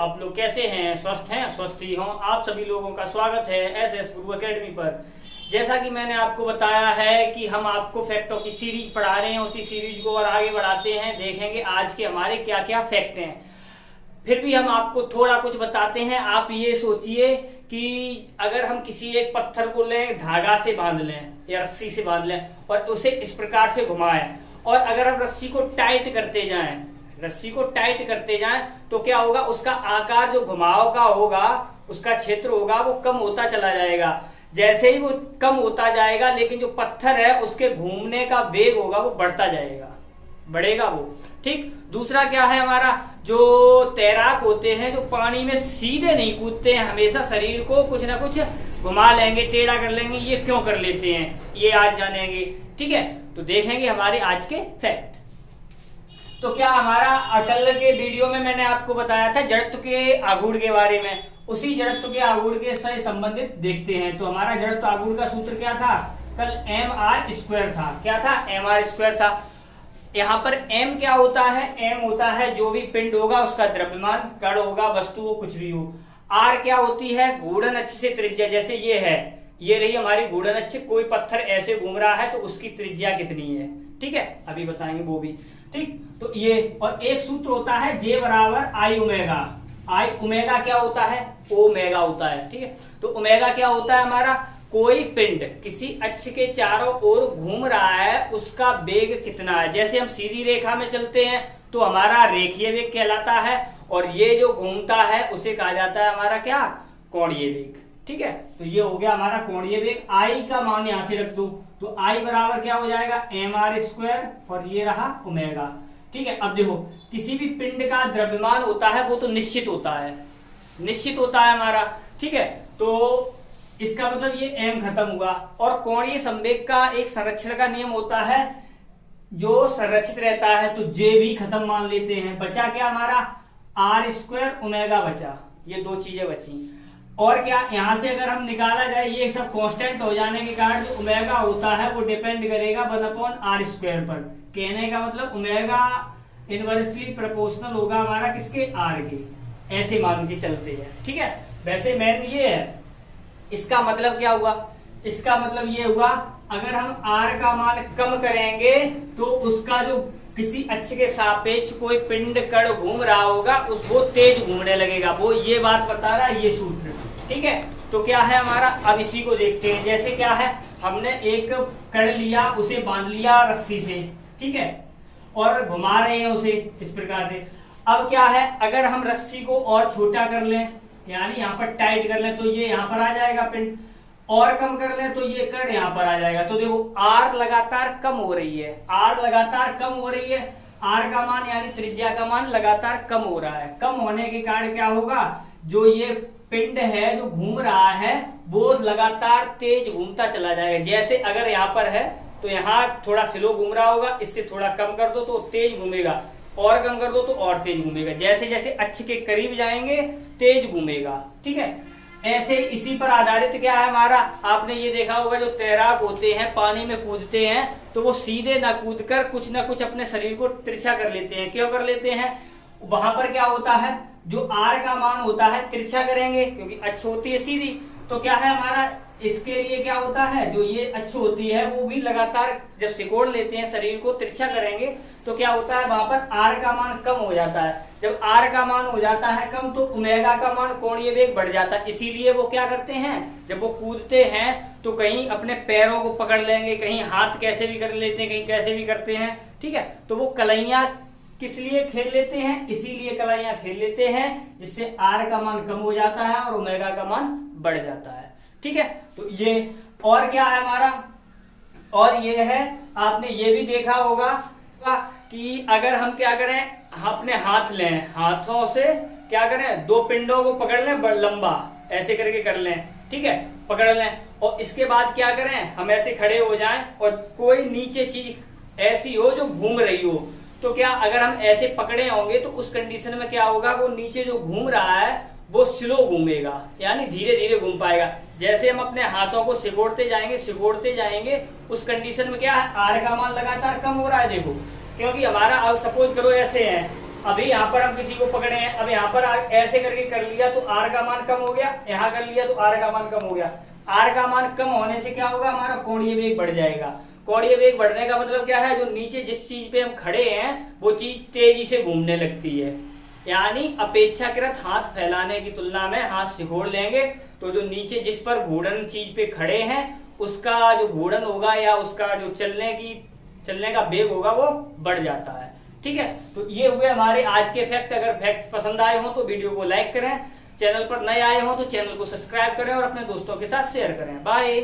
आप लोग कैसे हैं? स्वस्थ हैं? स्वस्थ ही हों। आप सभी लोगों का स्वागत है एसएस गुरु एकेडमी पर। जैसा कि मैंने आपको बताया है कि हम आपको फैक्टों की सीरीज पढ़ा रहे हैं, उसी सीरीज को और आगे बढ़ाते हैं। देखेंगे आज के हमारे क्या क्या फैक्ट हैं। फिर भी हम आपको थोड़ा कुछ बताते हैं। आप ये सोचिए कि अगर हम किसी एक पत्थर को लें, धागा से बांध लें या रस्सी से बांध लें और उसे इस प्रकार से घुमाएं, और अगर हम रस्सी को टाइट करते जाएं तो क्या होगा, उसका आकार जो घुमाव का होगा, उसका क्षेत्र होगा, वो कम होता चला जाएगा। जैसे ही वो कम होता जाएगा, लेकिन जो पत्थर है उसके घूमने का वेग होगा वो बढ़ेगा वो। ठीक। दूसरा क्या है हमारा, जो तैराक होते हैं, जो पानी में सीधे नहीं कूदते हैं, हमेशा शरीर को कुछ ना कुछ घुमा लेंगे, टेढ़ा कर लेंगे। ये क्यों कर लेते हैं, ये आज जानेंगे। ठीक है, तो देखेंगे हमारे आज के फैक्ट। तो क्या हमारा कल के वीडियो में मैंने आपको बताया था जड़त्व के आघूर्ण के बारे में, उसी जड़त्व के आघूर्ण के से संबंधित देखते हैं। तो हमारा जड़त्व आघूर्ण का सूत्र क्या था कल? mr² था। क्या था? mr² था। यहाँ पर m क्या होता है? m होता है जो भी पिंड होगा उसका द्रव्यमान, कण होगा, वस्तु हो, कुछ भी हो। r क्या होती है? घूर्णन अक्ष से त्रिज्या। जैसे ये है, ये रही हमारी घूर्णन अक्ष। कोई पत्थर ऐसे घूम रहा है तो उसकी त्रिज्या कितनी है। ठीक है, अभी बताएंगे वो भी। ठीक, तो ये और एक सूत्र होता है J बराबर I ओमेगा। I ओमेगा क्या होता है? ओमेगा होता है। ठीक है, तो ओमेगा क्या होता है हमारा? कोई पिंड किसी अक्ष के चारों ओर घूम रहा है, उसका वेग कितना है। जैसे हम सीधी रेखा में चलते हैं तो हमारा रेखीय वेग कहलाता है, और ये जो घूमता है उसे कहा जाता है हमारा क्या? कोणीय वेग। ठीक है, तो ये हो गया हमारा कोणीय वेग। I का मान यहां से रख दो, तो I बराबर क्या हो जाएगा? mr², और ये रहा ओमेगा। ठीक है, अब देखो, किसी भी पिंड का द्रव्यमान होता है वो तो निश्चित होता है हमारा। ठीक है, तो इसका मतलब ये m खत्म हुआ। और कोणीय संवेग का एक संरक्षण का नियम होता है, जो संरक्षित रहता है, तो J भी खत्म मान लेते हैं। बचा क्या हमारा? r² ओमेगा बचा। ये दो चीजें बची। और क्या यहां से अगर हम निकाला जाए, ये सब कांस्टेंट हो जाने के कारण जो ओमेगा होता है वो डिपेंड करेगा 1/r² पर। कहने का मतलब ओमेगा इनवर्सली प्रोपोर्शनल होगा हमारा किसके? r के। ऐसे मान के चलते हैं। ठीक है, वैसे मेन ये है। इसका मतलब क्या हुआ? इसका मतलब ये हुआ, अगर हम r का मान कम करेंगे तो उसका जो किसी अक्ष के सापेक्ष कोई पिंड कण घूम रहा होगा, वो तेज घूमने लगेगा। वो ये बात बता रहा है ये सूत्र। ठीक है, तो क्या है हमारा? अब इसी को देखते हैं। जैसे क्या है, हमने एक कण लिया, उसे बांध लिया रस्सी से। ठीक है, और घुमा रहे हैं उसे इस प्रकार से। अब क्या है, अगर हम रस्सी को और छोटा कर लें, यानी यहाँ पर टाइट कर लें, तो ये यहाँ पर आ जाएगा पिंड। और कम कर लें तो ये कण यहाँ पर आ जाएगा। तो देखो, r लगातार कम हो रही है, r का मान यानी त्रिज्या का मान लगातार कम हो रहा है। कम होने के कारण क्या होगा, जो ये पिंड है जो घूम रहा है वो लगातार तेज घूमता चला जाएगा। जैसे अगर यहाँ पर है तो यहाँ थोड़ा स्लो घूम रहा होगा, इससे थोड़ा कम कर दो तो तेज घूमेगा, और कम कर दो तो और तेज घूमेगा। जैसे जैसे अक्ष के करीब जाएंगे तेज घूमेगा। ठीक है, ऐसे इसी पर आधारित क्या है हमारा, आपने ये देखा होगा, जो तैराक होते हैं पानी में कूदते हैं तो वो सीधे ना कूद कर कुछ ना कुछ अपने शरीर को तिरछा कर लेते हैं। क्यों कर लेते हैं? वहां पर क्या होता है, जो r का मान होता है तिरछा करेंगे, क्योंकि अक्ष होती है सीधी। तो क्या है हमारा, इसके लिए क्या होता है, जो ये अक्ष होती है वो भी लगातार जब सिकोड़ लेते हैं, शरीर को तिरछा करेंगे, तो क्या होता है, वहां पर r का मान कम हो जाता है। जब r का मान हो जाता है कम तो ओमेगा का मान कोणीय वेग बढ़ जाता है। इसीलिए वो क्या करते हैं, जब वो कूदते हैं तो कहीं अपने पैरों को पकड़ लेंगे, कहीं हाथ कैसे भी कर लेते हैं, कहीं कैसे भी करते हैं। ठीक है, तो वो कलाइयां किस लिए खेल लेते हैं? इसीलिए कलाइयां खेल लेते हैं, जिससे r का मान कम हो जाता है और ओमेगा का मान बढ़ जाता है। ठीक है, तो ये और क्या है हमारा, और ये है, आपने ये भी देखा होगा कि अगर हम क्या करें, अपने हाथ लें, हाथों से क्या करें, दो पिंडों को पकड़ लें, लंबा ऐसे करके कर लें। ठीक है, पकड़ लें, और इसके बाद क्या करें, हम ऐसे खड़े हो जाएं और कोई नीचे चीज ऐसी हो जो घूम रही हो, तो क्या अगर हम ऐसे पकड़े होंगे तो उस कंडीशन में क्या होगा, वो नीचे जो घूम रहा है वो स्लो घूमेगा, यानी धीरे धीरे घूम पाएगा। जैसे हम अपने हाथों को सिकोड़ते जाएंगे उस कंडीशन में क्या है, r का मान लगातार कम हो रहा है। देखो, क्योंकि हमारा अब सपोज करो ऐसे है, अभी यहाँ पर हम किसी को पकड़े हैं, अब यहाँ पर ऐसे करके कर लिया तो आर का मान कम हो गया, यहाँ कर लिया तो आर का मान कम हो गया। आर का मान कम होने से क्या होगा, हमारा कोणीय वेग बढ़ जाएगा। कोणीय वेग बढ़ने का मतलब क्या है, जो नीचे जिस चीज पे हम खड़े हैं वो चीज तेजी से घूमने लगती है, यानी अपेक्षाकृत हाथ फैलाने की तुलना में हाथ सिकोड़ लेंगे तो जो नीचे जिस पर घूर्णन चीज पे खड़े हैं उसका जो घूर्णन होगा या उसका जो चलने का वेग होगा वो बढ़ जाता है। ठीक है, तो ये हुए हमारे आज के फैक्ट। अगर फैक्ट पसंद आए हो तो वीडियो को लाइक करें, चैनल पर नए आए हो तो चैनल को सब्सक्राइब करें और अपने दोस्तों के साथ शेयर करें। बाय।